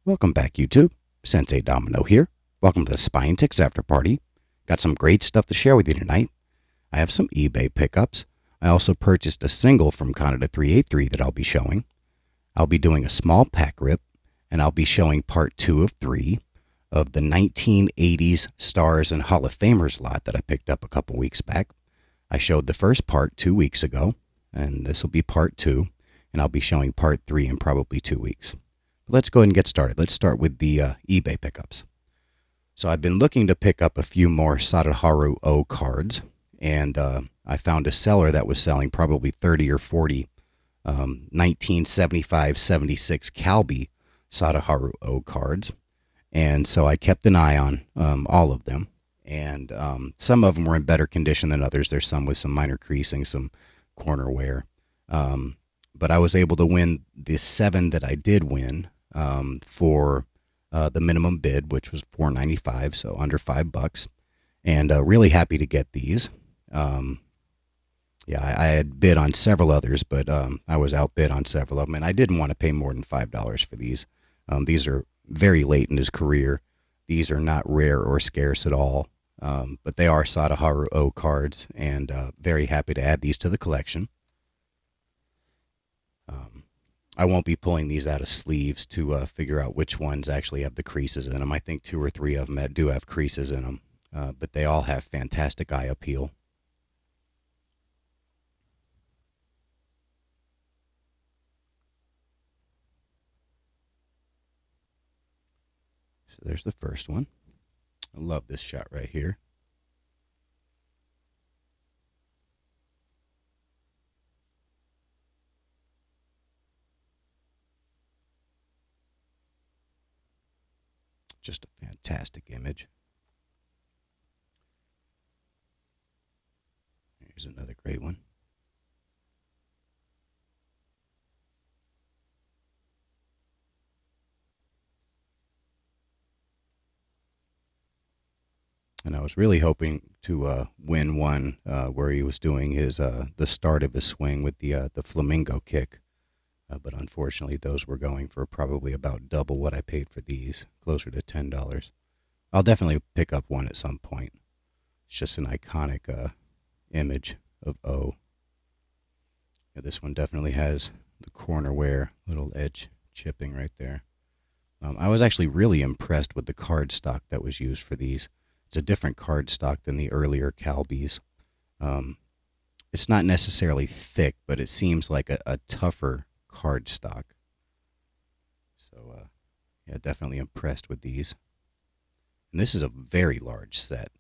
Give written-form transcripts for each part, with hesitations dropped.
Welcome back, YouTube. Sensei Domino here. Welcome to the Spine Ticks After Party. Got some great stuff to share with you tonight. I have some eBay pickups. I also purchased a single from Canada 383 that I'll be showing. I'll be doing a small pack rip, and I'll be showing part 2 of 3 of the 1980s Stars and Hall of Famers lot that I picked up a couple weeks back. I showed the first part 2 weeks ago, and this will be part 2, and I'll be showing part 3 in probably 2 weeks. Let's go ahead and get started. Let's start with the eBay pickups. So I've been looking to pick up a few more Sadaharu O cards, and I found a seller that was selling probably 30 or 40 1975-76 Calbee Sadaharu O cards. And so I kept an eye on all of them. And some of them were in better condition than others. There's some with some minor creasing, some corner wear. But I was able to win the 7 that I did win for the minimum bid, which was $4.95, so under $5. And really happy to get these. Yeah, I had bid on several others, but I was outbid on several of them, and I didn't want to pay more than $5 for these. These are very late in his career. These are not rare or scarce at all, but they are Sadaharu O cards, and very happy to add these to the collection. I won't be pulling these out of sleeves to figure out which ones actually have the creases in them. I think 2 or 3 of them do have creases in them, but they all have fantastic eye appeal. So there's the first one. I love this shot right here. Just a fantastic image. Here's another great one. And I was really hoping to win one where he was doing his the start of his swing with the flamingo kick. But unfortunately, those were going for probably about double what I paid for these, closer to $10. I'll definitely pick up one at some point. It's just an iconic image of O. Yeah, this one definitely has the corner wear, little edge chipping right there. I was actually really impressed with the cardstock that was used for these. It's a different cardstock than the earlier Calbees. It's not necessarily thick, but it seems like a tougher cardstock. So, yeah, definitely impressed with these. And this is a very large set.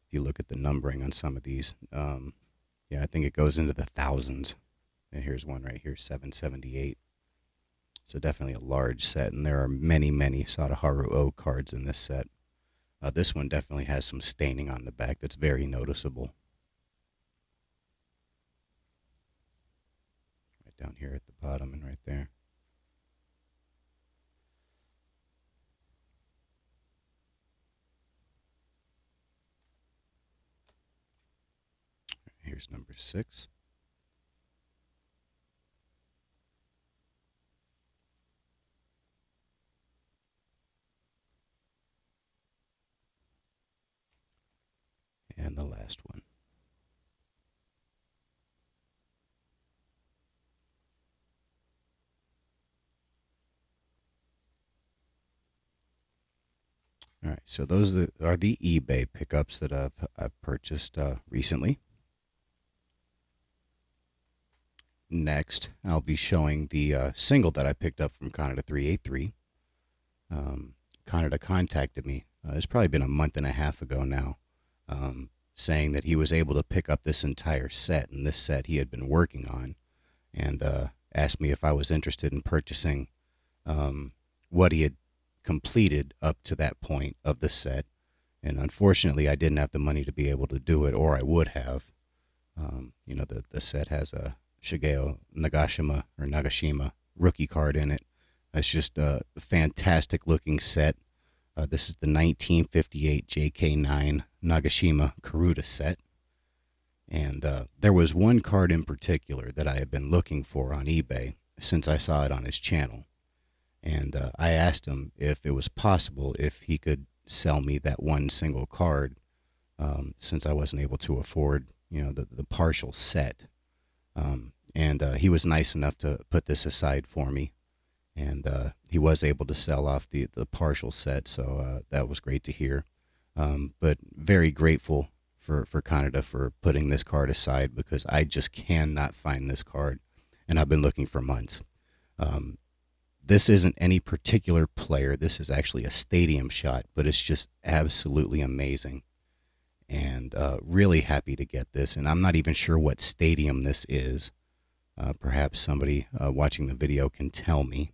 If you look at the numbering on some of these, yeah, I think it goes into the thousands. And here's one right here, 778. So definitely a large set, and there are many, many Sadaharu O cards in this set. This one definitely has some staining on the back that's very noticeable. Down here at the bottom and right there. Here's number 6. And the last one. All right, so those are the eBay pickups that I've purchased recently. Next, I'll be showing the single that I picked up from Canada 383. Canada contacted me. It's probably been a month and a half ago now, saying that he was able to pick up this entire set, and this set he had been working on, and asked me if I was interested in purchasing what he had completed up to that point of the set. And unfortunately, I didn't have the money to be able to do it, or I would have. You know, the set has a Shigeo Nagashima rookie card in it. It's just a fantastic looking set. This is the 1958 JK9 Nagashima Karuta set. And there was one card in particular that I had been looking for on eBay since I saw it on his channel. And And I asked him if it was possible if he could sell me that one single card, since I wasn't able to afford, the partial set. And he was nice enough to put this aside for me, and he was able to sell off the partial set, so that was great to hear. But very grateful for Canada for putting this card aside, because I just cannot find this card, and I've been looking for months. This isn't any particular player. This is actually a stadium shot, but it's just absolutely amazing. And really happy to get this. And I'm not even sure what stadium this is. Perhaps somebody watching the video can tell me.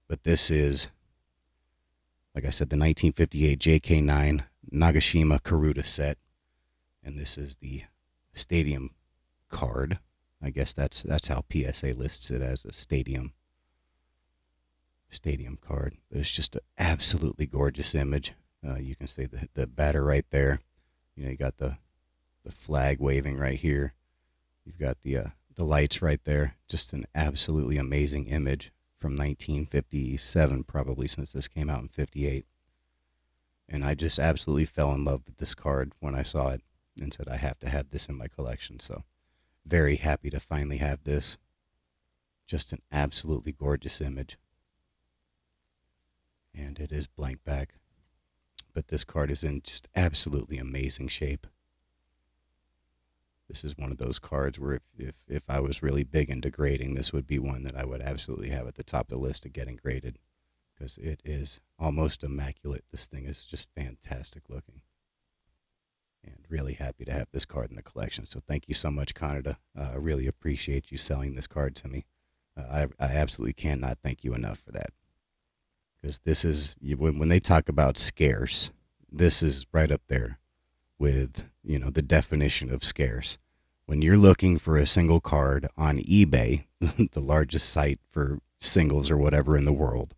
But this is, like I said, the 1958 JK9 Nagashima Karuta set. And this is the stadium card. I guess that's how PSA lists it, as a stadium card. But it's just an absolutely gorgeous image. You can see the batter right there. You got the flag waving right here. You've got the lights right there. Just an absolutely amazing image from 1957, probably, since this came out in 58. And I just absolutely fell in love with this card when I saw it and said I have to have this in my collection. So very happy to finally have this. Just an absolutely gorgeous image. And it is blank back. But this card is in just absolutely amazing shape. This is one of those cards where if I was really big into grading, this would be one that I would absolutely have at the top of the list of getting graded, because it is almost immaculate. This thing is just fantastic looking. And really happy to have this card in the collection. So thank you so much, Canada. I really appreciate you selling this card to me. I absolutely cannot thank you enough for that. Because this is, when they talk about scarce, this is right up there with, the definition of scarce. When you're looking for a single card on eBay, the largest site for singles or whatever in the world,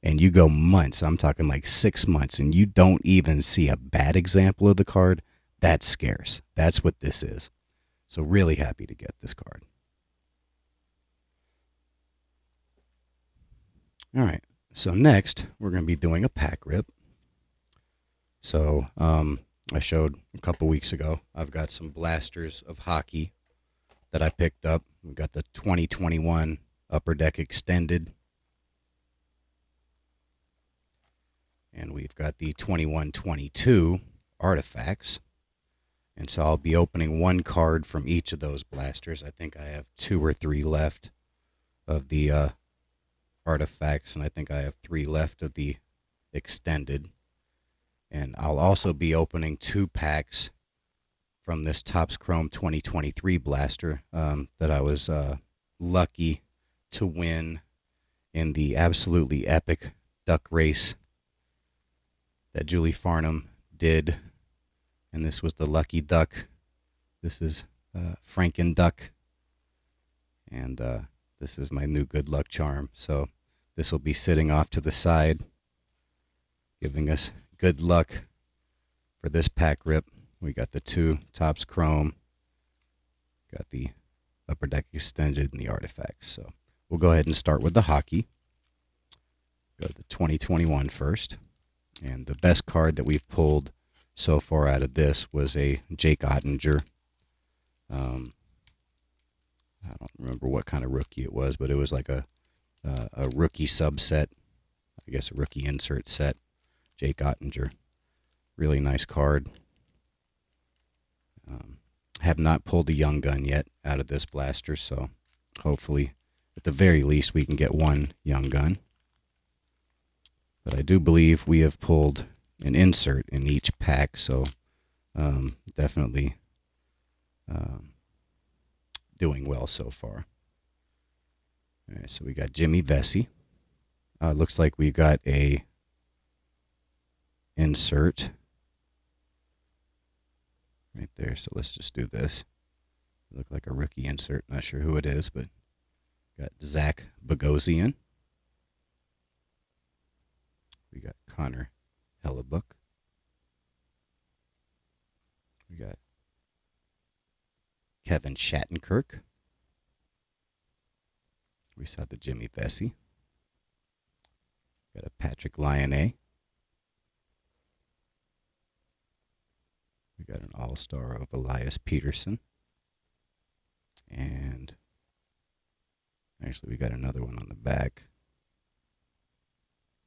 and you go months, I'm talking like 6 months, and you don't even see a bad example of the card, that's scarce. That's what this is. So really happy to get this card. All right. So next, we're going to be doing a pack rip. So I showed a couple weeks ago, I've got some blasters of hockey that I picked up. We've got the 2021 Upper Deck Extended. And we've got the 21-22 Artifacts. And so I'll be opening one card from each of those blasters. I think I have 2 or 3 left of the Artifacts, and I think I have 3 left of the Extended. And I'll also be opening 2 packs from this Topps Chrome 2023 blaster that I was lucky to win in the absolutely epic duck race that Julie Farnham did. And this was the Lucky Duck. This is Franken Duck. And this is my new good luck charm. So this will be sitting off to the side, giving us good luck for this pack rip. We got the 2 Topps Chrome, got the Upper Deck Extended, and the Artifacts. So we'll go ahead and start with the hockey. Go to the 2021 first. And the best card that we've pulled so far out of this was a Jake Ottinger. I don't remember what kind of rookie it was, but it was like a rookie subset, I guess a rookie insert set. Jake Ottinger. Really nice card. Have not pulled a young gun yet out of this blaster, so hopefully at the very least we can get one young gun. But I do believe we have pulled an insert in each pack, so definitely doing well so far. All right, so we got Jimmy Vesey. Looks like we got a insert right there. So let's just do this. Look like a rookie insert. Not sure who it is, but got Zach Bogosian. We got Connor Hellebuck. We got Kevin Shattenkirk. We saw the Jimmy Vesey. Got a Patrick Lyonnais. We got an all-star of Elias Peterson. And actually, we got another one on the back.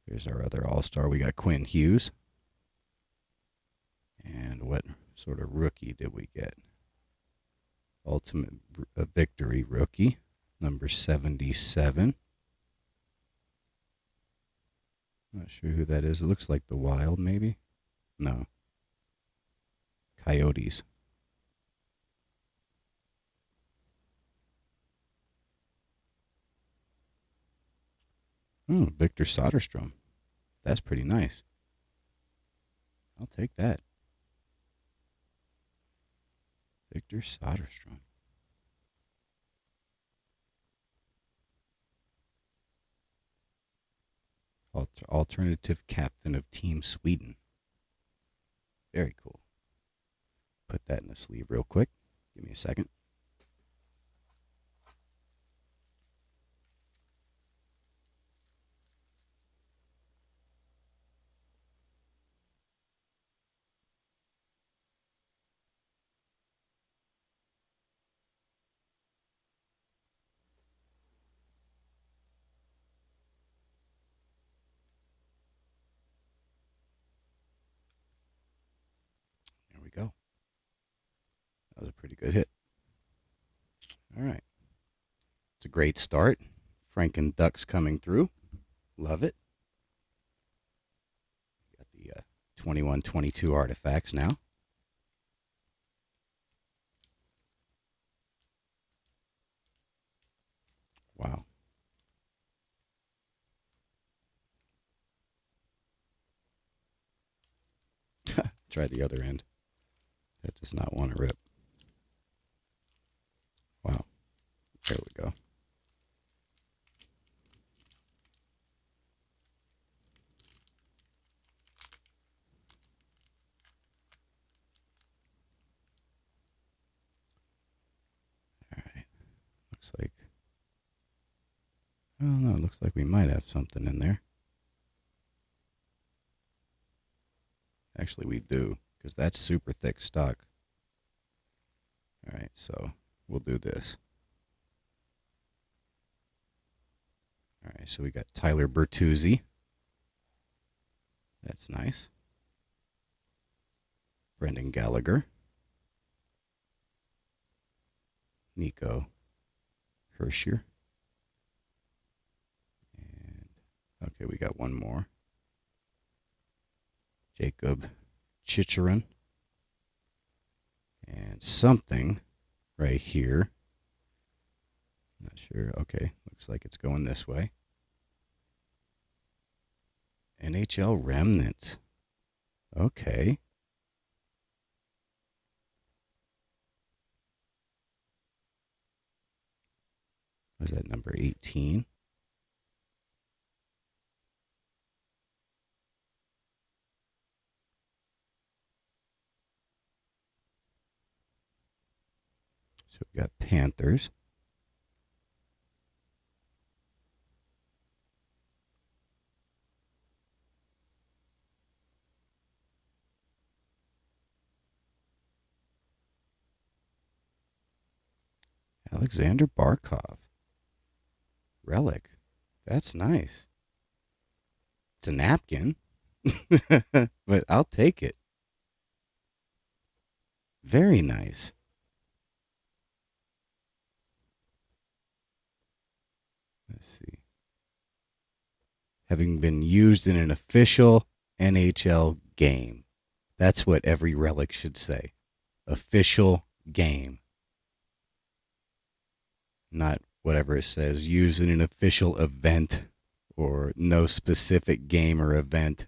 Here's our other all-star. We got Quinn Hughes. And what sort of rookie did we get? Ultimate Victory rookie, number 77. Not sure who that is. It looks like the Wild, maybe? No. Coyotes. Victor Soderstrom. That's pretty nice. I'll take that. Victor Soderstrom. Alternative captain of Team Sweden. Very cool. Put that in the sleeve real quick. Give me a second. There we go. That was a pretty good hit. All right. It's a great start. Franken Ducks coming through. Love it. Got the 21-22 artifacts now. Wow. Try the other end. That does not want to rip. Wow. There we go. All right. Looks like... Oh, no, it looks like we might have something in there. Actually, we do, because that's super thick stock. All right, so we'll do this. All right, so we got Tyler Bertuzzi. That's nice. Brendan Gallagher. Nico Hershier. And, okay, we got one more. Jacob Chicharin. And something right here. Not sure. Okay, looks like it's going this way. NHL Remnant. Okay. Was that number 18? So we got Panthers. Alexander Barkov. Relic. That's nice. It's a napkin, but I'll take it. Very nice. Let's see. Having been used in an official NHL game. That's what every relic should say. Official game. Not whatever it says, used in an official event or no specific game or event.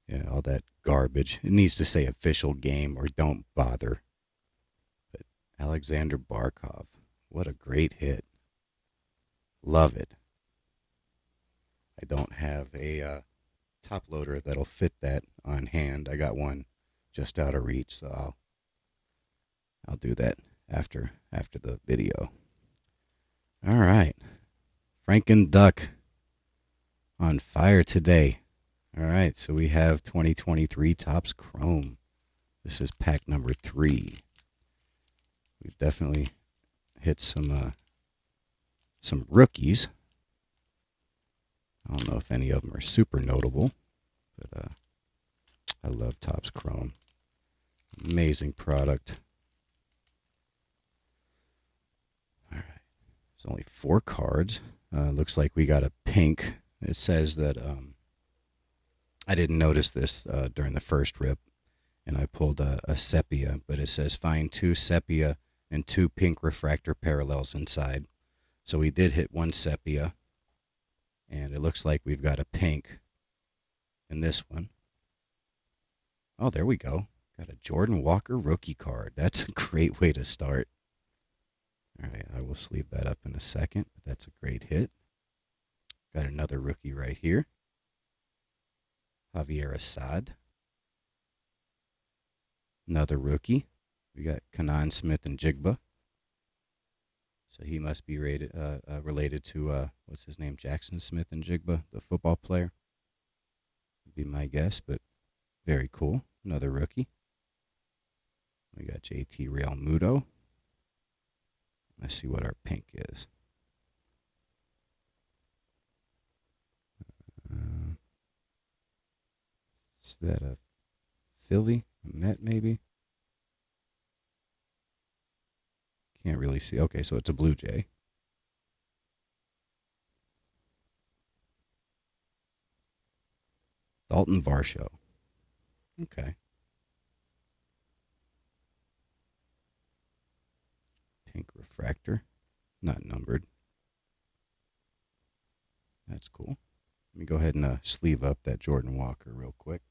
Yeah, all that garbage. It needs to say official game or don't bother. But Alexander Barkov, what a great hit. Love it. I don't have a top loader that'll fit that on hand. I got one just out of reach, so I'll do that after the video. All right. Franken Duck on on fire today. All right, so we have 2023 Topps Chrome. This is pack number 3. We've definitely hit some rookies. I don't know if any of them are super notable, but I love Topps Chrome. Amazing product. All right, there's only 4 cards. Looks like we got a pink. It says that I didn't notice this during the first rip, and I pulled a sepia, but it says find 2 sepia and 2 pink refractor parallels inside. So we did hit 1 sepia, and it looks like we've got a pink in this one. Oh, there we go. Got a Jordan Walker rookie card. That's a great way to start. All right, I will sleeve that up in a second, but that's a great hit. Got another rookie right here. Javier Assad. Another rookie. We got Kanan Smith and Jigba. So he must be related to, what's his name, Jackson Smith and Jigba, the football player. Would be my guess, but very cool. Another rookie. We got JT Real Muto. Let's see what our pink is. Is that a Philly? A Met, maybe? Can't really see. Okay, so it's a Blue Jay. Dalton Varsho. Okay. Pink refractor. Not numbered. That's cool. Let me go ahead and sleeve up that Jordan Walker real quick.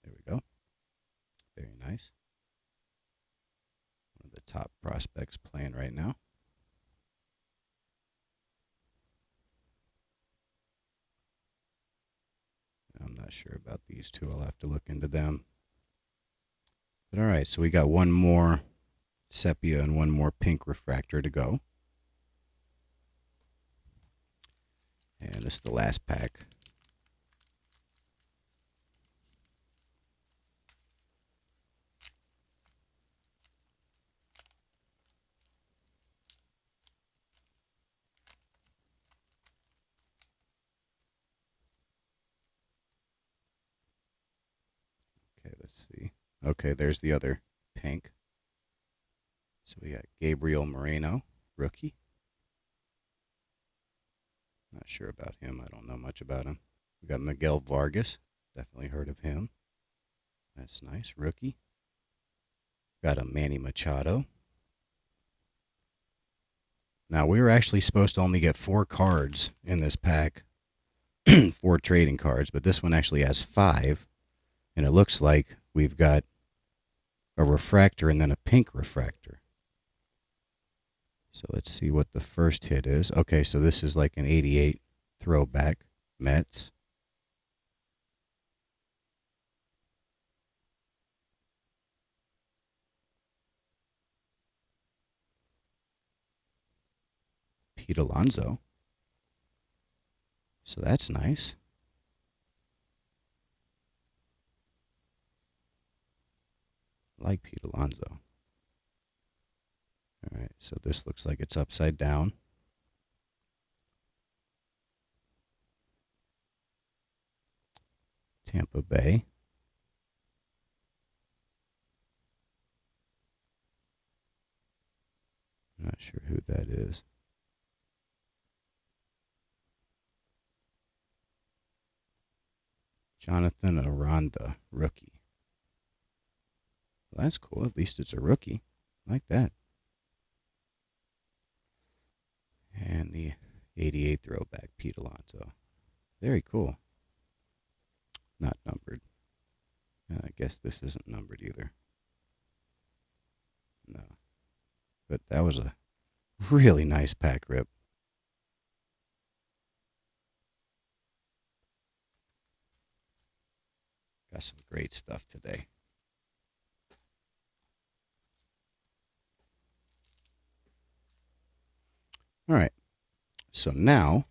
There we go. Very nice. One of the top prospects playing right now. I'm not sure about these two. I'll have to look into them. But all right, so we got one more sepia and one more pink refractor to go. And this is the last pack. Okay, let's see. Okay, there's the other pink. So we got Gabriel Moreno, rookie. Not sure about him. I don't know much about him. We got Miguel Vargas. Definitely heard of him. That's nice. Rookie. Got a Manny Machado. Now, we were actually supposed to only get 4 cards in this pack. 4 trading cards, but this one actually has 5. And it looks like we've got a refractor and then a pink refractor. So let's see what the first hit is. Okay, so this is like an 88 throwback Mets. Pete Alonso. So that's nice. I like Pete Alonso. All right, so this looks like it's upside down. Tampa Bay. I'm not sure who that is. Jonathan Aranda, rookie. Well, that's cool. At least it's a rookie. I like that. And the 88 throwback, Pete Alonso. Very cool. Not numbered. I guess this isn't numbered either. but that was a really nice pack rip. Got some great stuff today. All right. So now,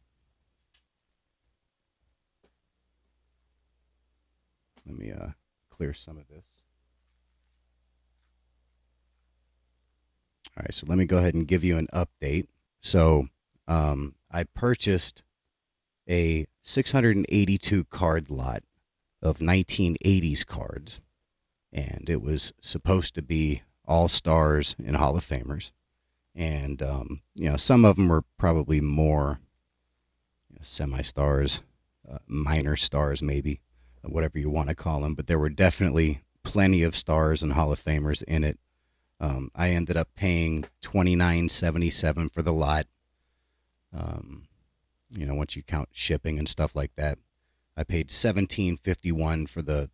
let me clear some of this. All right. So let me go ahead and give you an update. So I purchased a 682 card lot of 1980s cards, and it was supposed to be all stars and Hall of Famers. And, some of them were probably more semi-stars, minor stars, maybe, whatever you want to call them. But there were definitely plenty of stars and Hall of Famers in it. I ended up paying $29.77 for the lot. Once you count shipping and stuff like that, I paid $17.51 for the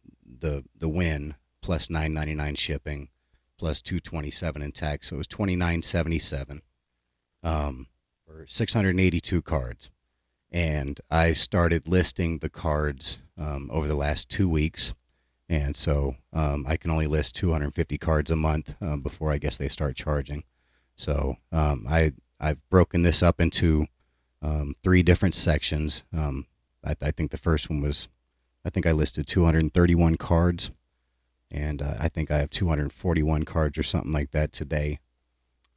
win, plus $9.99 shipping, plus $2.27 in tax. So it was $29.77 for 682 cards. And I started listing the cards over the last 2 weeks. And so I can only list 250 cards a month before I guess they start charging. So I've broken this up into 3 different sections. I think the first one was, I think I listed 231 cards. And I think I have 241 cards or something like that today.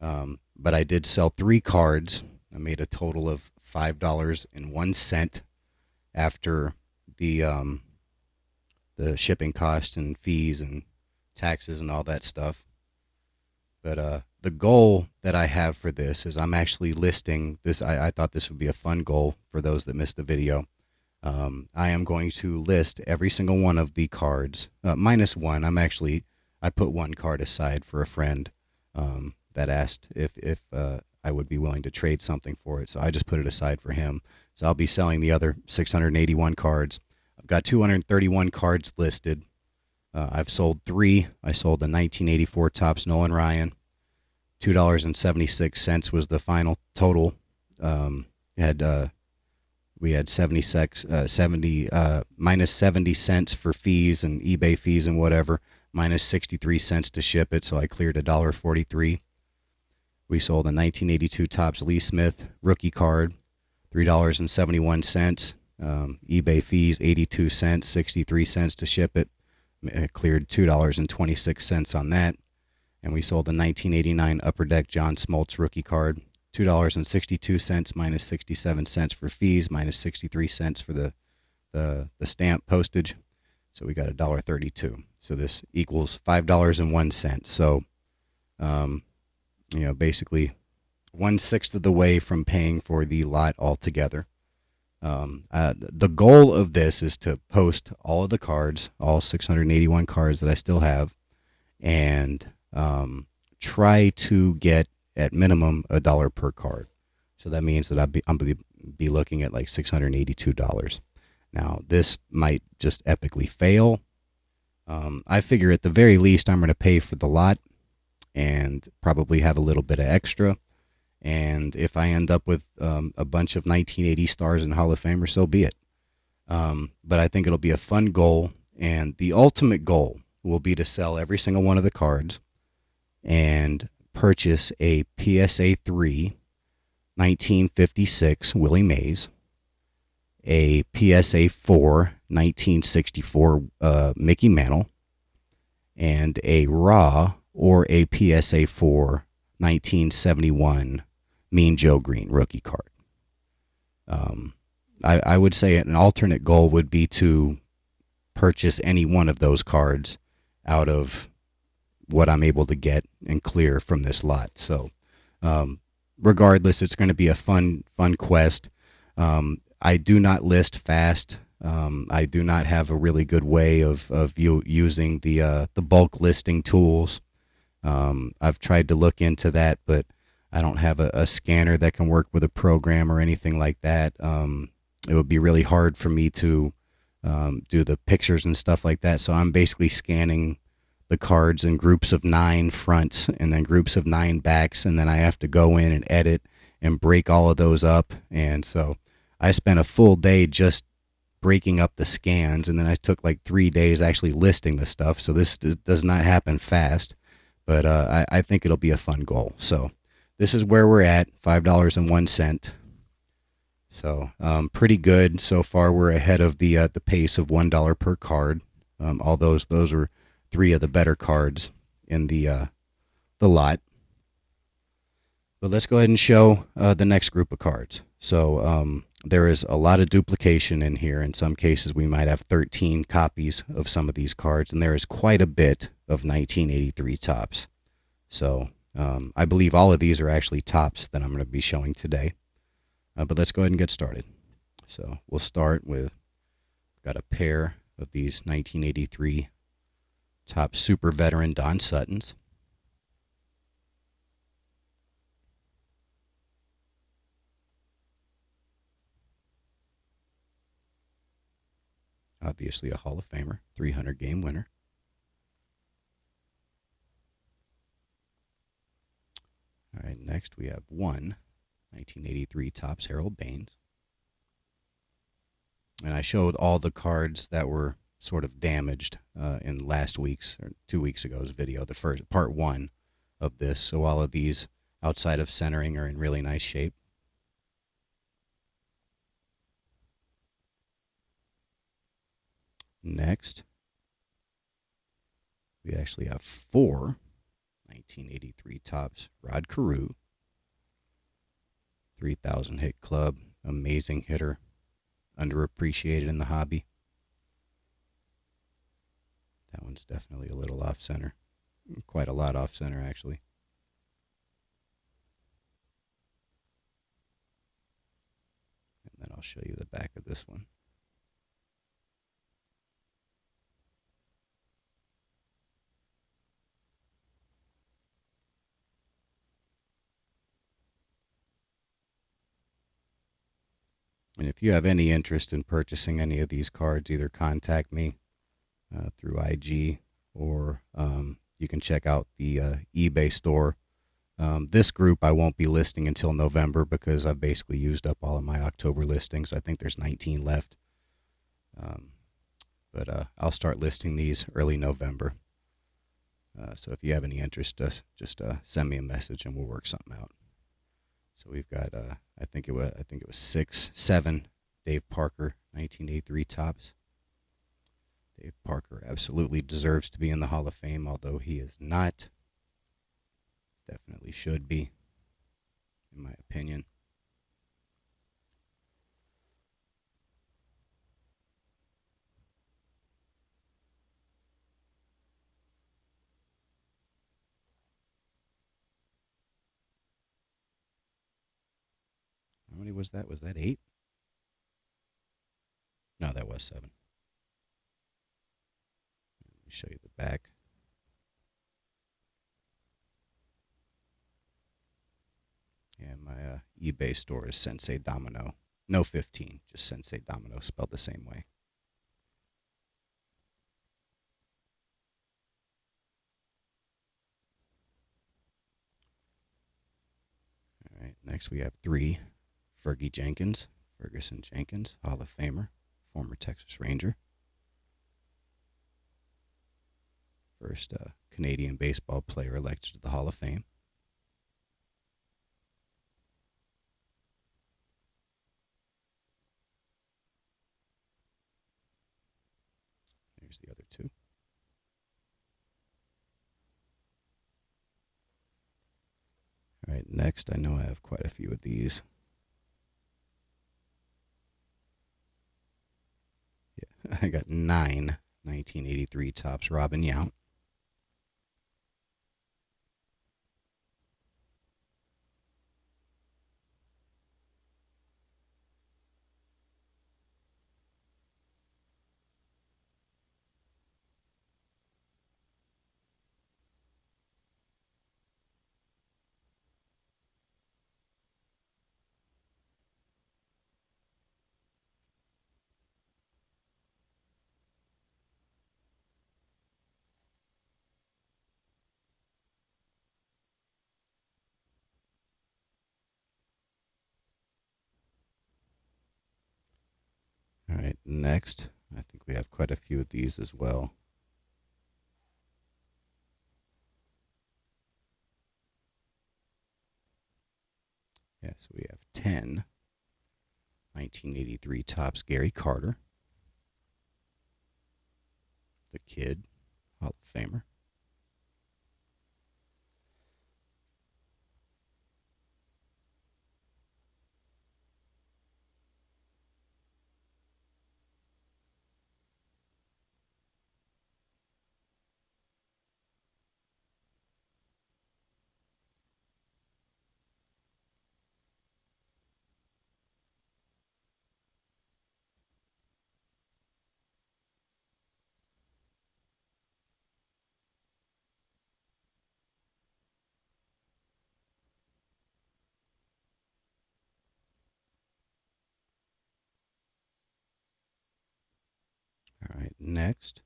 But I did sell 3 cards. I made a total of $5.01 after the shipping costs and fees and taxes and all that stuff. But the goal that I have for this is I'm actually listing this. I thought this would be a fun goal for those that missed the video. I am going to list every single one of the cards, minus one. I put 1 card aside for a friend that asked if I would be willing to trade something for it. So I just put it aside for him. So I'll be selling the other 681 cards. I've got 231 cards listed. I've sold 3. I sold the 1984 Topps Nolan Ryan. $2.76 was the final total. We had minus 70 cents for fees and eBay fees and whatever, minus 63 cents to ship it. So I cleared $1.43. We sold a 1982 Topps Lee Smith rookie card, $3.71. eBay fees, 82 cents, 63 cents to ship it. It cleared $2.26 on that. And we sold a 1989 Upper Deck John Smoltz rookie card, $2.62 minus 67 cents for fees, minus 63 cents for the stamp postage. So we got $1.32. So this equals $5.01. So, basically 1/6 of the way from paying for the lot altogether. The goal of this is to post all of the cards, all 681 cards that I still have, and try to get at minimum $1 per card. So that means that I'm going to be looking at like $682. Now, this might just epically fail. I figure at the very least I'm going to pay for the lot and probably have a little bit of extra. And if I end up with a bunch of 1980 stars and Hall of Famers, so be it. But I think it'll be a fun goal. And the ultimate goal will be to sell every single one of the cards and purchase a PSA 3 1956 Willie Mays, a PSA 4 1964 Mickey Mantle, and a raw or a PSA 4 1971 Mean Joe Green rookie card. I would say an alternate goal would be to purchase any one of those cards out of what I'm able to get and clear from this lot. So regardless, it's going to be a fun quest. I do not list fast. I do not have a really good way of using the bulk listing tools. I've tried to look into that, but I don't have a scanner that can work with a program or anything like that. It would be really hard for me to do the pictures and stuff like that. So I'm basically scanning the cards in groups of 9 fronts and then groups of 9 backs, and then I have to go in and edit and break all of those up. And so I spent a full day just breaking up the scans, and then I took like 3 days actually listing the stuff. So this does not happen fast, but I think it'll be a fun goal. So this is where we're at, $5.01. So pretty good so far. We're ahead of the pace of $1 per card. All those are 3 of the better cards in the lot. But let's go ahead and show the next group of cards. So there is a lot of duplication in here. In some cases, we might have 13 copies of some of these cards, and there is quite a bit of 1983 tops. So I believe all of these are actually tops that I'm going to be showing today. But let's go ahead and get started. So we'll start with, got a pair of these 1983 top super veteran Don Suttons. Obviously a Hall of Famer, 300 game winner. All right, next we have 1983 tops Harold Baines. And I showed all the cards that were sort of damaged in last week's or 2 weeks ago's video, the first part 1 of this. So all of these outside of centering are in really nice shape. Next, we actually have 4 1983 tops Rod Carew, 3,000 hit club, amazing hitter, underappreciated in the hobby. That one's definitely a little off center, quite a lot off center actually. And then I'll show you the back of this one. And if you have any interest in purchasing any of these cards, either contact me through IG or you can check out the eBay store. This group I won't be listing until November because I've basically used up all of my October listings. I think there's 19 left. But I'll start listing these early November. So if you have any interest, just send me a message and we'll work something out. So we've got, I think it was 7 Dave Parker 1983 tops. Dave Parker absolutely deserves to be in the Hall of Fame, although he is not. Definitely should be, in my opinion. How many was that? Was that 8? No, that was 7. Let me show you the back. And my eBay store is Sensei Domino. No 15, just Sensei Domino, spelled the same way. All right, next we have 3 Ferguson Jenkins, Hall of Famer, former Texas Ranger. First Canadian baseball player elected to the Hall of Fame. Here's the other 2. All right, next, I know I have quite a few of these. Yeah, I got 9 1983 tops Robin Yount. Next, I think we have quite a few of these as well. Yes, we have 10 1983 Topps Gary Carter, the Kid, Hall of Famer. All right, next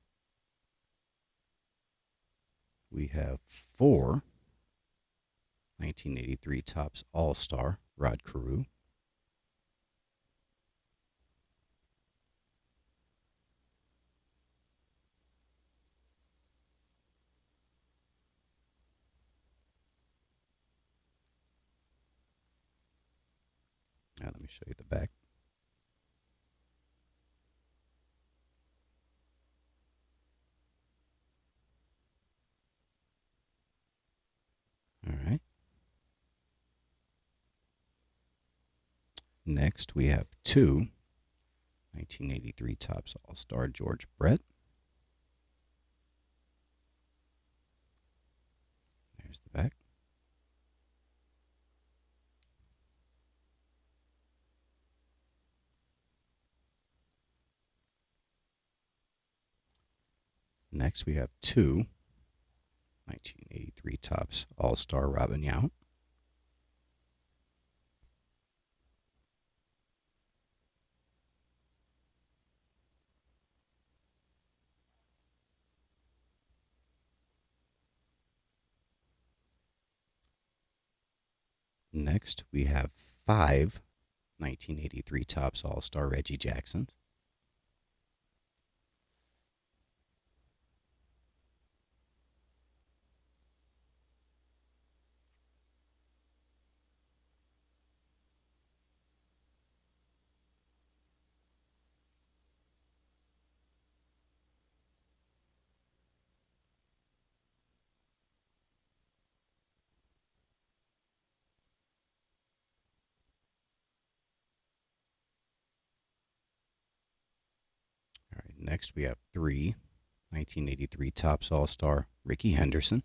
we have 4 1983 Topps All-Star Rod Carew. Now let me show you the back. All right. Next, we have 2 1983 Topps All-Star George Brett. There's the back. Next, we have 2 1983 Topps All-Star Robin Yount. Next, we have 5 1983 Topps All-Star Reggie Jackson. All right, next we have 3 1983 Topps All-Star Ricky Henderson.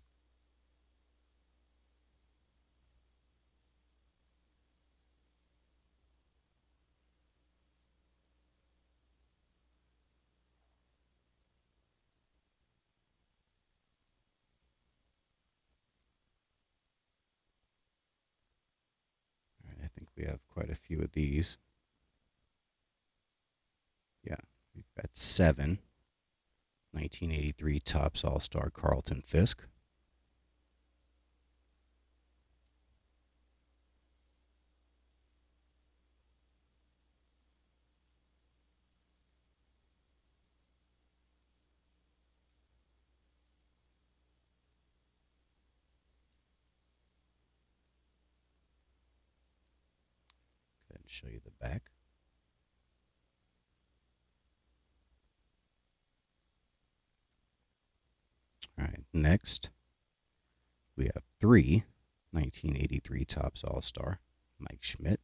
All right, I think we have quite a few of these. Yeah, we've got 7 1983 Topps All-Star Carlton Fisk. Go ahead and show you the back. All right, next we have 3 1983 Topps All-Star Mike Schmidt.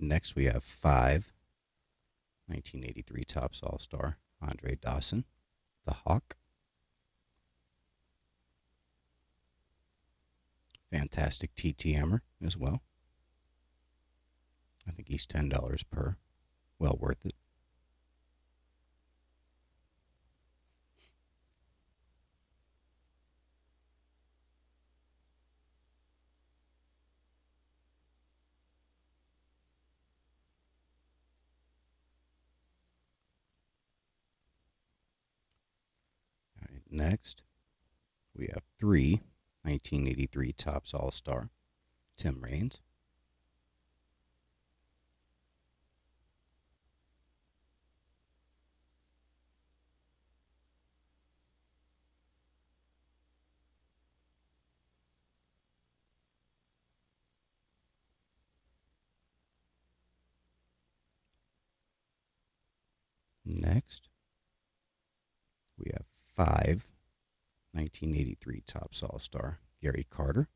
Next we have 5 1983 Topps All-Star Andre Dawson, the Hawk. Fantastic TTMer as well. I think he's $10 per. Well worth it. Next, we have three 1983 Topps All-Star, Tim Raines. Next, we have five 1983 Topps All-Star, Gary Carter.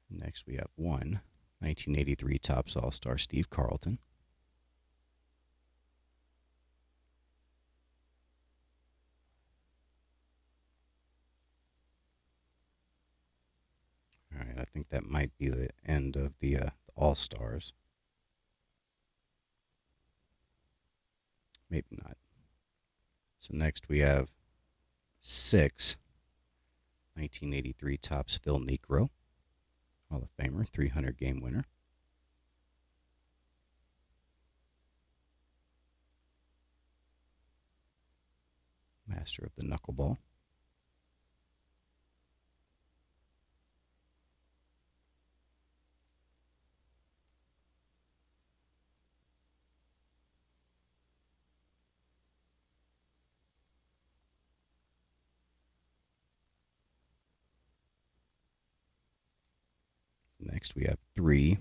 Next, we have one 1983 Topps All-Star, Steve Carlton. All right, I think that might be the end of the All-Stars. Maybe not. So next we have six 1983 Topps Phil Niekro, Hall of Famer, 300 game winner. Master of the knuckleball. Next, we have three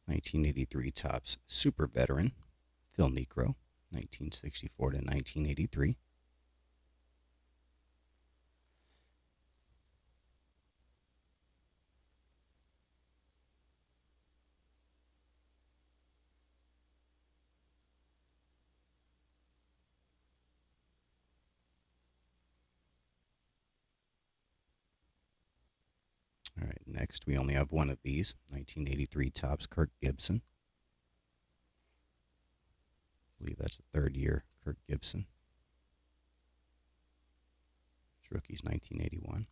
1983 Topps Super Veteran, Phil Niekro, 1964 to 1983. All right, next we only have one of these, 1983 Topps Kirk Gibson. I believe that's the third year Kirk Gibson. His rookie's 1981.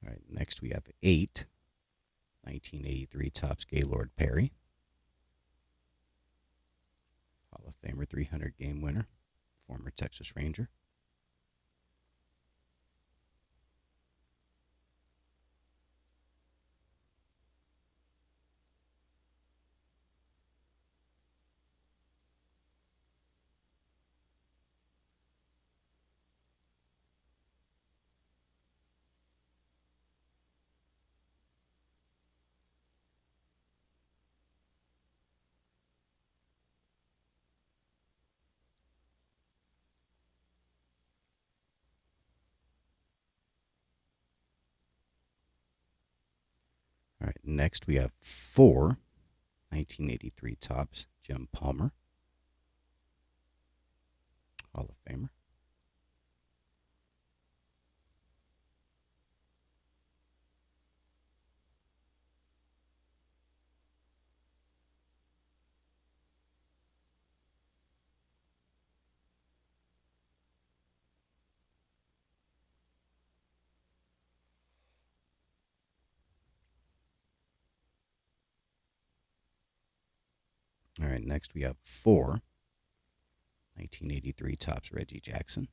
All right, next we have eight 1983 Topps Gaylord Perry, Hall of Famer, 300 game winner, former Texas Ranger. All right, next we have four 1983 Topps Jim Palmer, Hall of Famer. All right, next we have four 1983 Topps Reggie Jackson.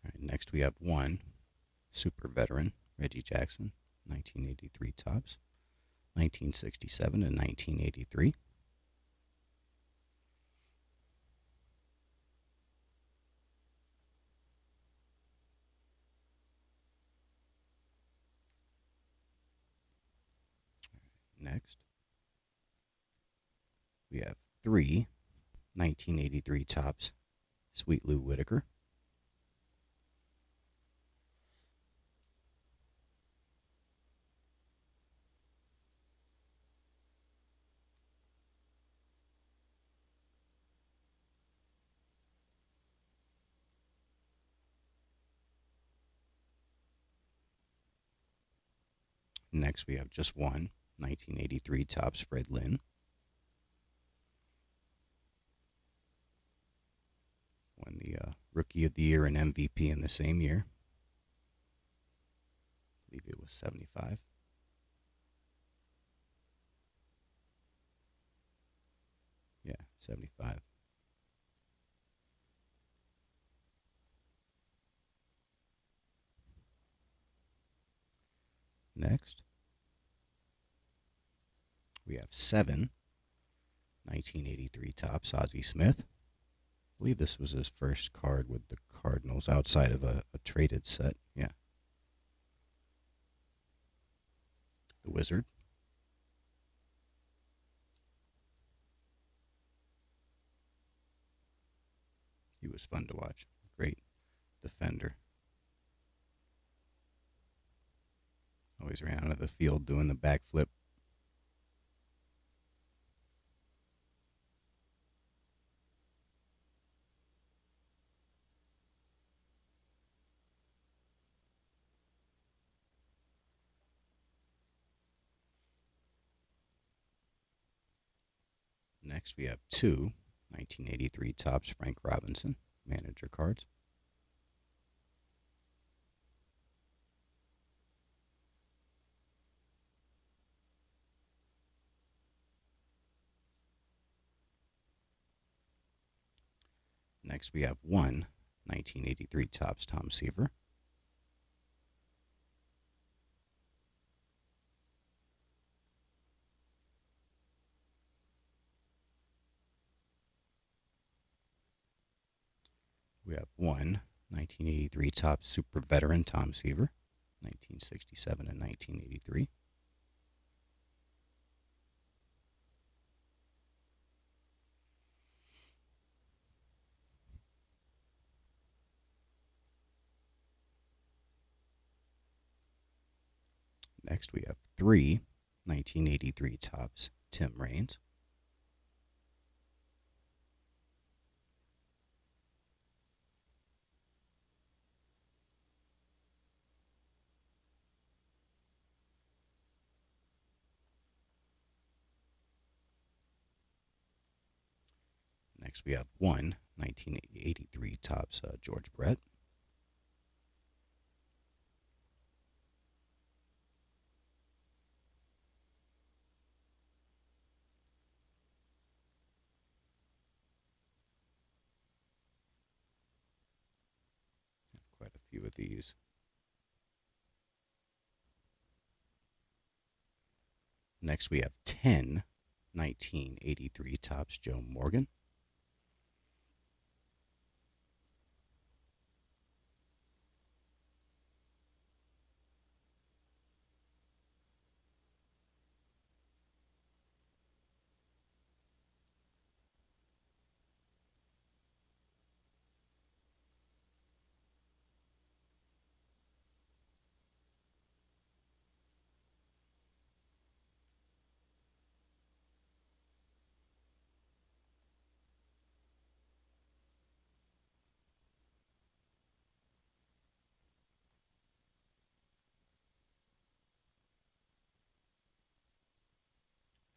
All right, next we have one super veteran Reggie Jackson, 1983 Topps, 1967 and 1983. Next, we have three 1983 tops Sweet Lou Whitaker. Next, we have just one 1983 tops Fred Lynn. Won the Rookie of the Year and MVP in the same year. I believe it was 75. Yeah, 75. Next, we have seven 1983 tops Ozzie Smith. I believe this was his first card with the Cardinals outside of a traded set. Yeah. The Wizard. He was fun to watch. Great defender. Always ran out of the field doing the backflip. Next, we have two 1983 tops Frank Robinson manager cards. Next, we have one 1983 tops Tom Seaver. We have one 1983 top super veteran Tom Seaver, 1967 and 1983. Next, we have three 1983 tops Tim Raines. Next, we have one 1983 tops George Brett. Quite a few of these. Next, we have 10 1983 tops Joe Morgan.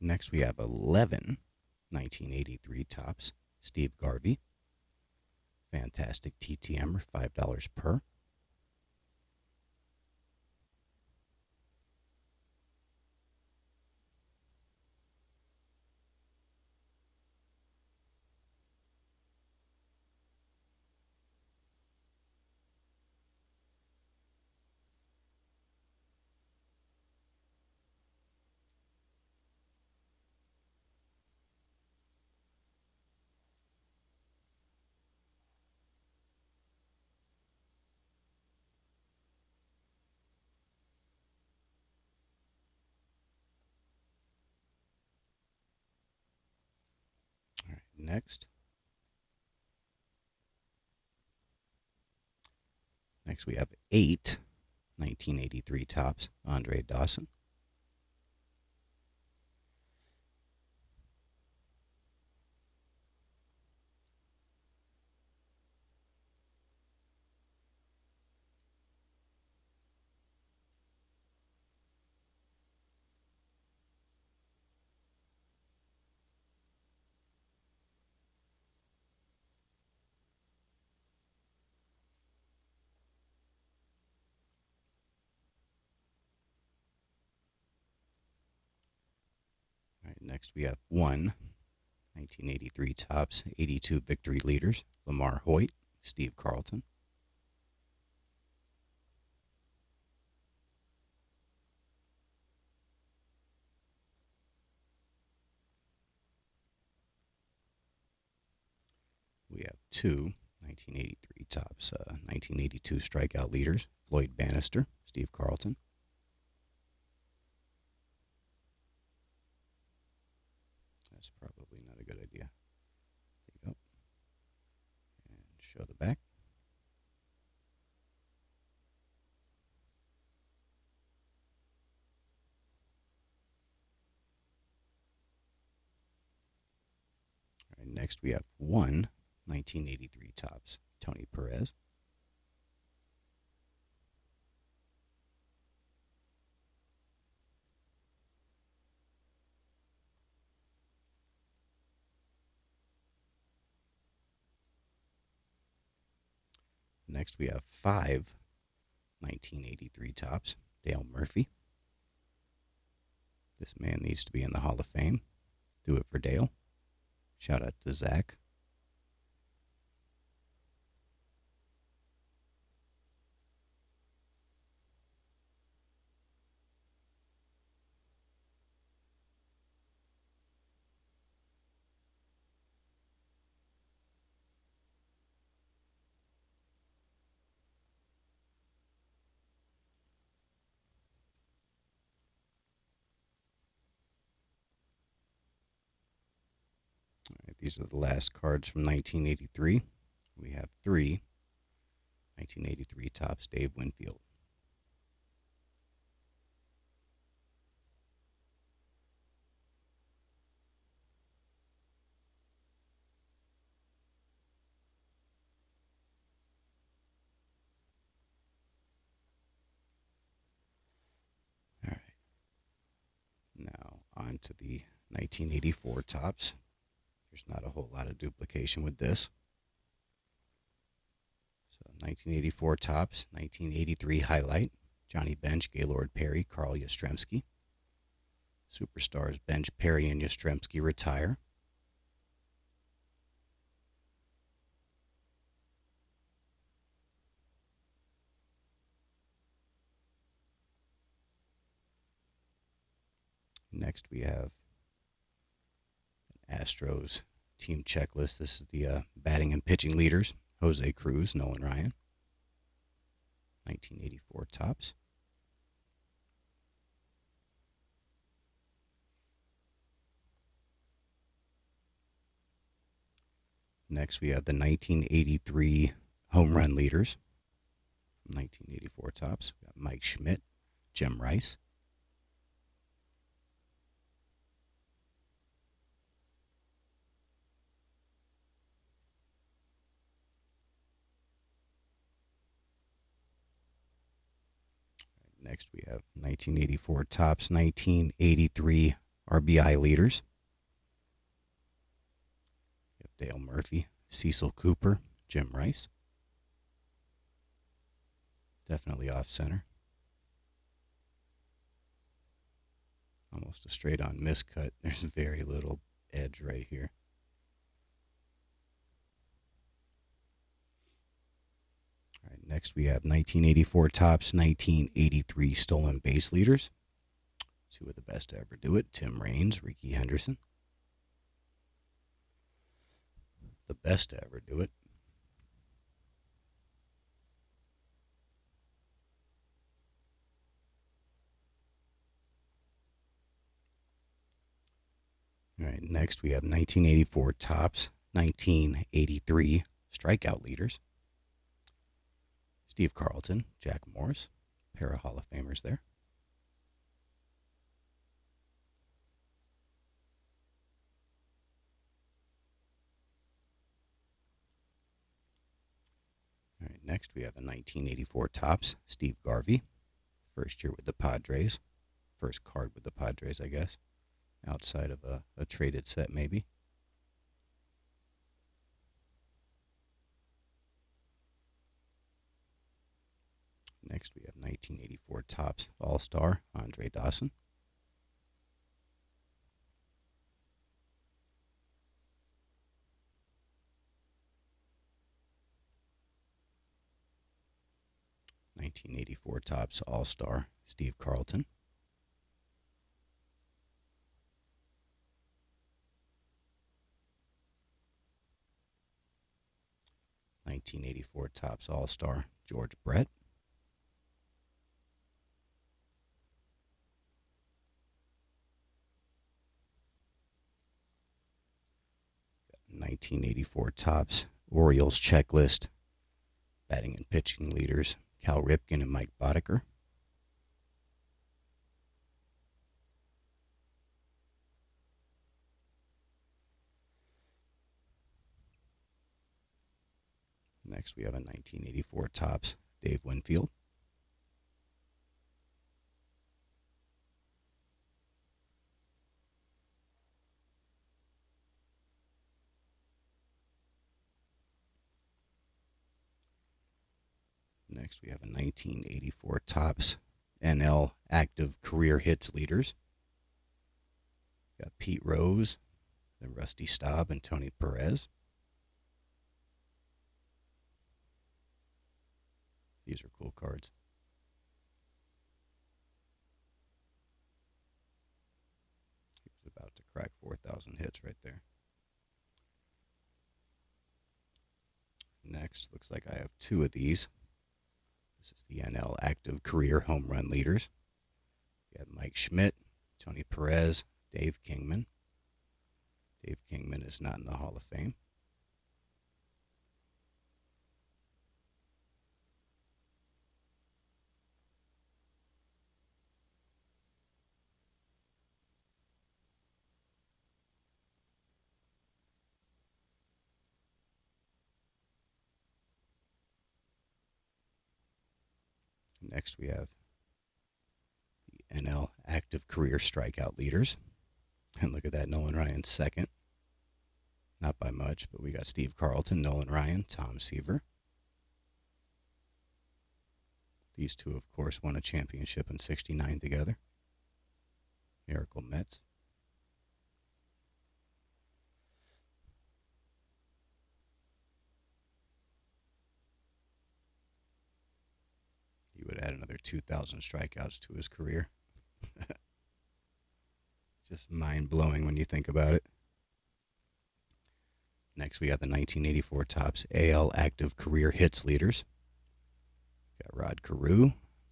Next, we have 11 1983 tops Steve Garvey. Fantastic TTM, $5 per. next. Next we have 8 1983 Topps Andre Dawson. All right, next we have 1 1983 Topps 82 Victory Leaders Lamar Hoyt, Steve Carlton. We have 2 1983 Topps 1982 Strikeout Leaders Floyd Bannister, Steve Carlton. That's probably not a good idea. There you go. And show the back. All right, next we have 1 1983 Topps Tony Perez. Next we have 5 1983 Topps Dale Murphy. This man needs to be in the Hall of Fame. Do it for Dale. Shout out to Zach. All right, these are the last cards from 1983. We have 3 1983 Topps Dave Winfield. All right. Now on to the 1984 Topps. There's not a whole lot of duplication with this. So 1984 Topps, 1983 Highlight, Johnny Bench, Gaylord Perry, Carl Yastrzemski. Superstars Bench, Perry, and Yastrzemski retire. Next we have Astros team checklist. This is the batting and pitching leaders. Jose Cruz, Nolan Ryan. 1984 Topps. Next we have the 1983 home run leaders. 1984 Topps. We got Mike Schmidt, Jim Rice. Next, we have 1984 Topps 1983 RBI leaders. We have Dale Murphy, Cecil Cooper, Jim Rice. Definitely off center. Almost a straight on miscut. There's very little edge right here. All right, next we have 1984 Topps 1983 stolen base leaders. Two of the best to ever do it. Tim Raines, Ricky Henderson. The best to ever do it. All right, next we have 1984 Topps, 1983 Strikeout Leaders. Steve Carlton, Jack Morris, pair of Hall of Famers there. All right, next we have a 1984 Topps, Steve Garvey, first year with the Padres, first card with the Padres, I guess, outside of a traded set maybe. Next we have 1984 Topps All-Star, Andre Dawson. '84 Topps All-Star, Steve Carlton. '84 Topps All-Star, George Brett. 1984 Topps Orioles Checklist, batting and pitching leaders, Cal Ripken and Mike Boddicker. Next, we have a 1984 Topps Dave Winfield. Next, we have a 1984 Topps NL Active Career Hits Leaders. Got Pete Rose, then Rusty Staub and Tony Perez. These are cool cards. He was about to crack 4,000 hits right there. Next, looks like I have two of these. This is the NL Active Career Home Run Leaders. We have Mike Schmidt, Tony Perez, Dave Kingman. Dave Kingman is not in the Hall of Fame. Next, we have the NL Active Career Strikeout Leaders. And look at that, Nolan Ryan second. Not by much, but we got Steve Carlton, Nolan Ryan, Tom Seaver. These two, of course, won a championship in '69 together. Miracle Mets. He would add another 2,000 strikeouts to his career. Just mind-blowing when you think about it. Next, we got the 1984 Topps AL Active Career Hits Leaders. Got Rod Carew,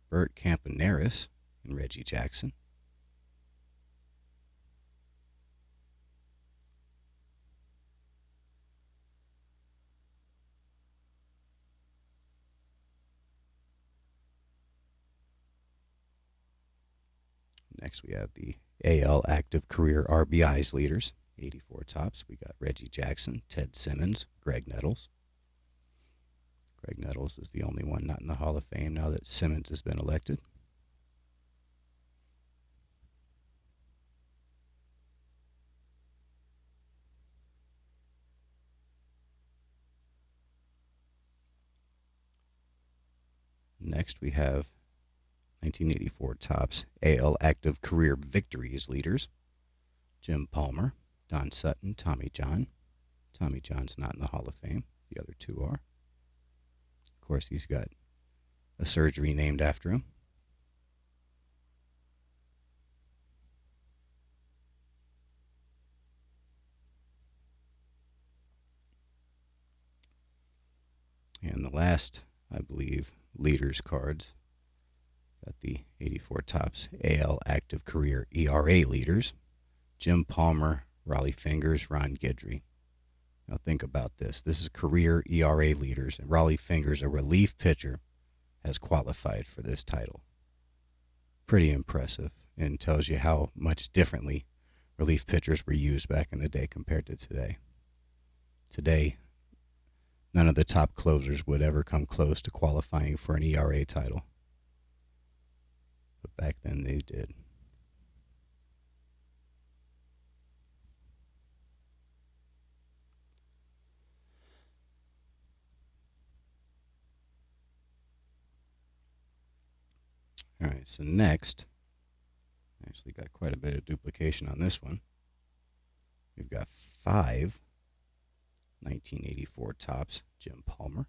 Bert Campaneris, and Reggie Jackson. Next, we have the AL Active Career RBIs Leaders, 84 Topps. We got Reggie Jackson, Ted Simmons, Greg Nettles. Greg Nettles is the only one not in the Hall of Fame now that Simmons has been elected. Next, we have 1984 Topps AL Active Career Victories Leaders. Jim Palmer, Don Sutton, Tommy John. Tommy John's not in the Hall of Fame. The other two are. Of course, he's got a surgery named after him. And the last, I believe, leaders cards. Got the 84 Topps AL Active Career ERA Leaders. Jim Palmer, Raleigh Fingers, Ron Guidry. Now think about this. This is career ERA leaders, and Raleigh Fingers, a relief pitcher, has qualified for this title. Pretty impressive, and tells you how much differently relief pitchers were used back in the day compared to today. Today, none of the top closers would ever come close to qualifying for an ERA title. But back then they did. All right, so next, actually got quite a bit of duplication on this one. We've got 5 1984 Topps Jim Palmer.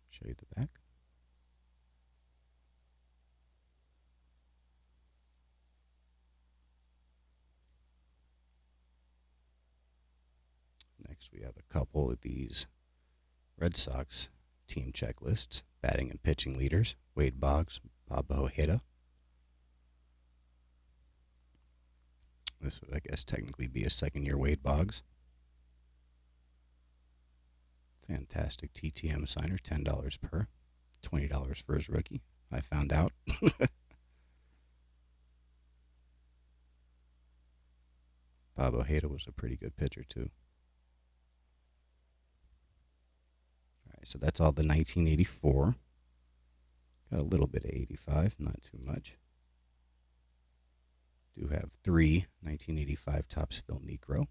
Show you the back. Next, we have a couple of these Red Sox team checklists, batting and pitching leaders, Wade Boggs, Bob Ojeda. This would, I guess, technically be a second-year Wade Boggs. Fantastic TTM signer, $10 per, $20 for his rookie. I found out. Bob Ojeda was a pretty good pitcher, too. All right, so that's all the 1984. Got a little bit of 85, not too much. Do have 3 1985 Topps Phil Niekro.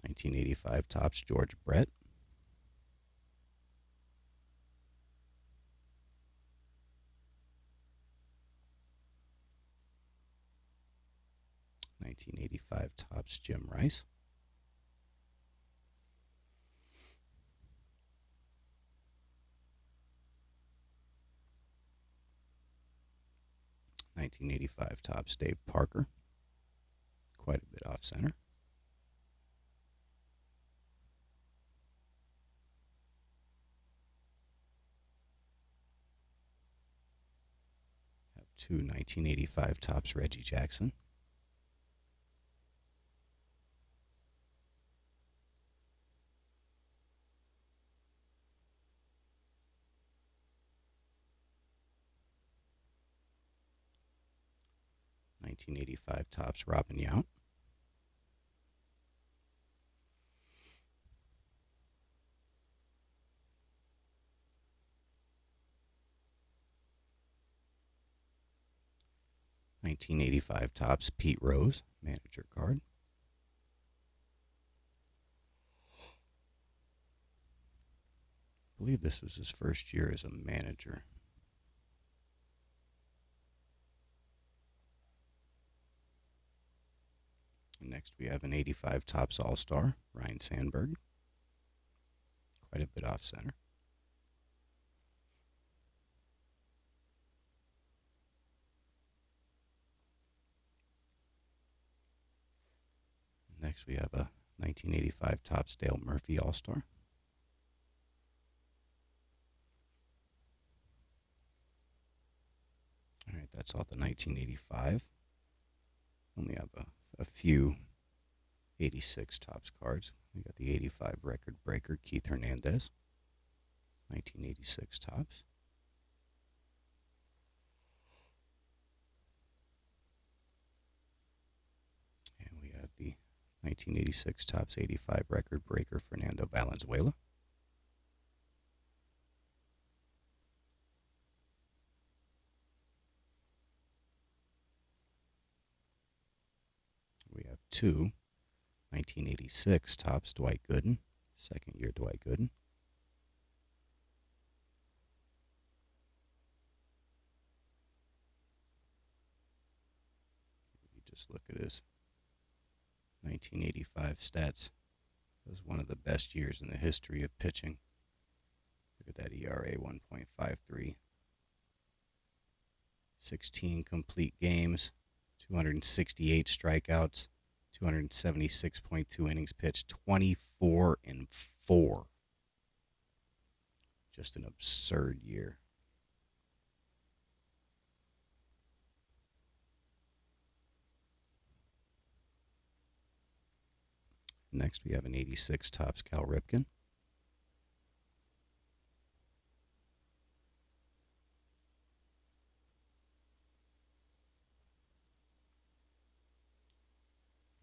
$1985 Topps George Brett. $1985 Topps Jim Rice. $1985 Topps Dave Parker. Quite a bit off center. Have 2 1985 Topps Reggie Jackson. $1985 Topps Robin Yount. $1985 Topps Pete Rose, manager card. I believe this was his first year as a manager. And next we have an 85 Topps All-Star, Ryan Sandberg. Quite a bit off center. Next we have a 1985 Topps Dale Murphy All-Star. All right, that's all the 1985. Only have a few 86 Topps cards. We got the 85 record breaker, Keith Hernandez. 1986 Topps. And we have the 1986 Topps 85 record breaker, Fernando Valenzuela. We have 2 1986 Topps Dwight Gooden, second year Dwight Gooden. You just look at his 1985 stats. It was one of the best years in the history of pitching. Look at that ERA, 1.53. 16 complete games, 268 strikeouts, 276.2 innings pitched, 24-4. Just an absurd year. Next, we have an 86 Topps Cal Ripken.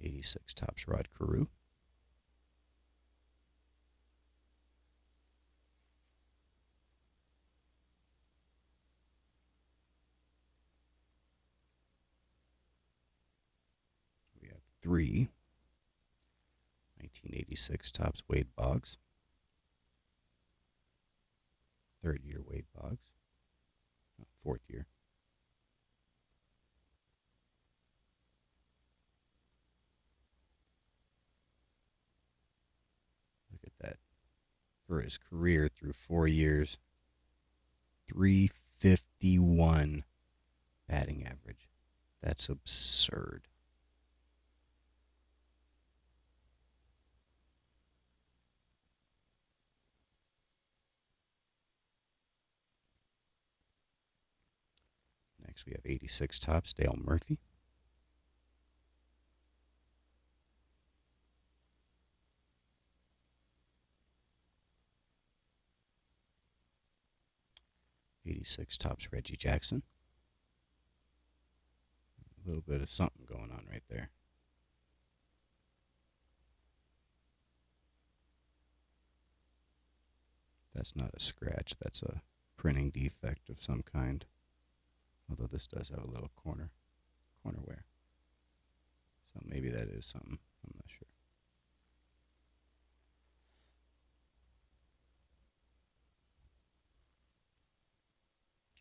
'86 Topps Rod Carew. We have 3 1986 Topps Wade Boggs. Third year Wade Boggs. Fourth year. Look at that. For his career through 4 years, 351 batting average. That's absurd. Next, we have 86 Topps Dale Murphy. '86 Topps Reggie Jackson. A little bit of something going on right there. That's not a scratch. That's a printing defect of some kind. Although this does have a little corner wear. So maybe that is something. I'm not sure.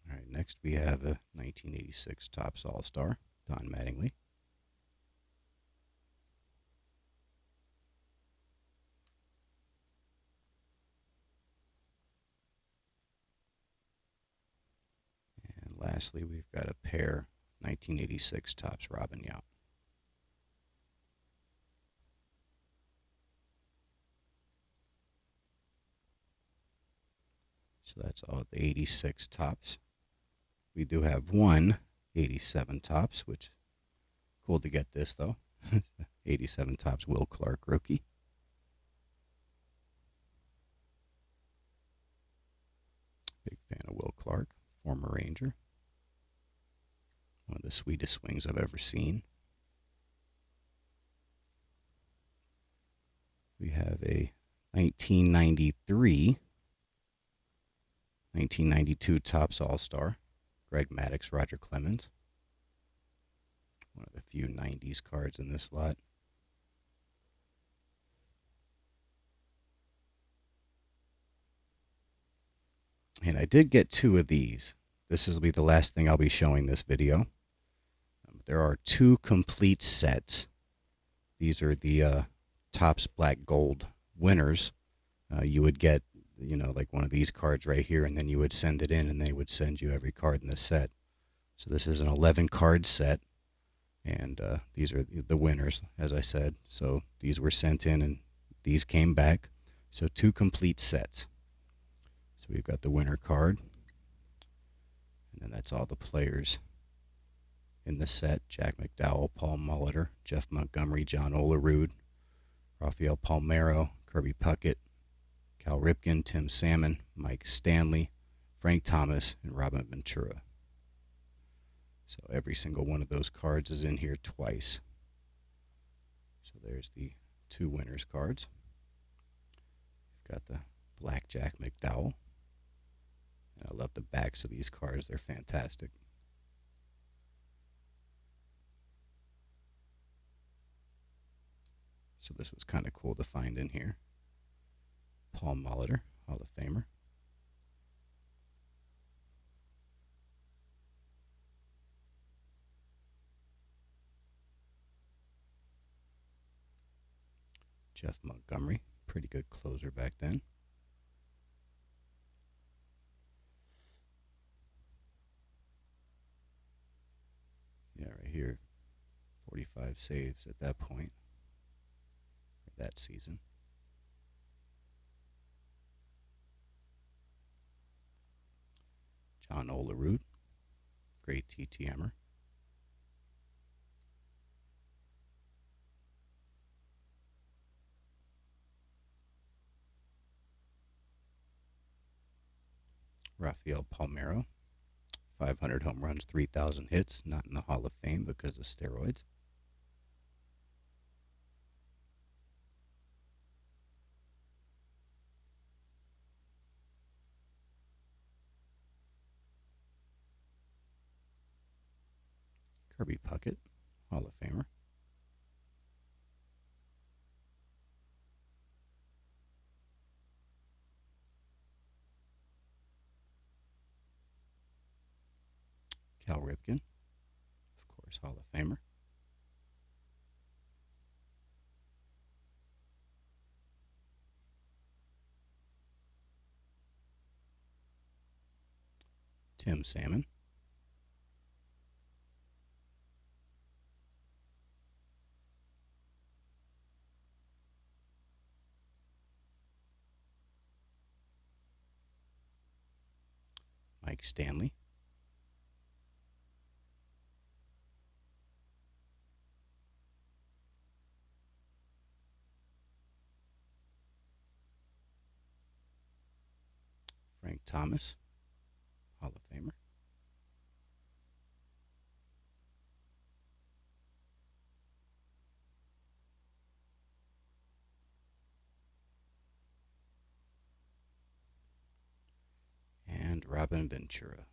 All right, next we have a 1986 Topps All-Star, Don Mattingly. And lastly, we've got a pair 1986 Topps Robin Yount. So that's all the 86 Topps. We do have one 87 Topps, which cool to get this though. 87 Topps Will Clark rookie. Big fan of Will Clark, former Ranger. One of the sweetest swings I've ever seen. We have a 1993, 1992 Topps All-Star, Greg Maddux, Roger Clemens. One of the few 90s cards in this lot. And I did get 2 of these. This will be the last thing I'll be showing this video. There are 2 complete sets. These are the Topps Black Gold winners. You would get, like one of these cards right here, and then you would send it in, and they would send you every card in the set. So this is an 11-card set, and these are the winners, as I said. So these were sent in, and these came back. So 2 complete sets. So we've got the winner card, and then that's all the players in the set: Jack McDowell, Paul Molitor, Jeff Montgomery, John Olerud, Rafael Palmeiro, Kirby Puckett, Cal Ripken, Tim Salmon, Mike Stanley, Frank Thomas, and Robin Ventura. So every single one of those cards is in here twice. So there's the 2 winners cards. We've got the Black Jack McDowell. And I love the backs of these cards. They're fantastic. So this was kind of cool to find in here. Paul Molitor, Hall of Famer. Jeff Montgomery, pretty good closer back then. Yeah, right here. 45 saves at that point, that season. John Olerud, great TTMer. Rafael Palmeiro, 500 home runs, 3,000 hits, not in the Hall of Fame because of steroids. Kirby Puckett, Hall of Famer. Cal Ripken, of course, Hall of Famer. Tim Salmon. Mike Stanley. Frank Thomas, Hall of Famer. And Robin Ventura.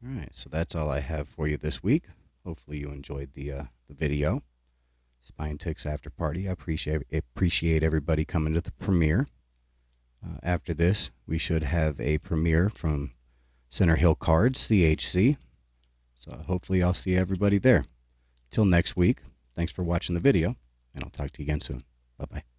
All right, so that's all I have for you this week. Hopefully you enjoyed the video. Spine Ticks After Party. I appreciate everybody coming to the premiere. After this, we should have a premiere from Center Hill Cards, CHC. So hopefully I'll see everybody there. Till next week, thanks for watching the video, and I'll talk to you again soon. Bye-bye.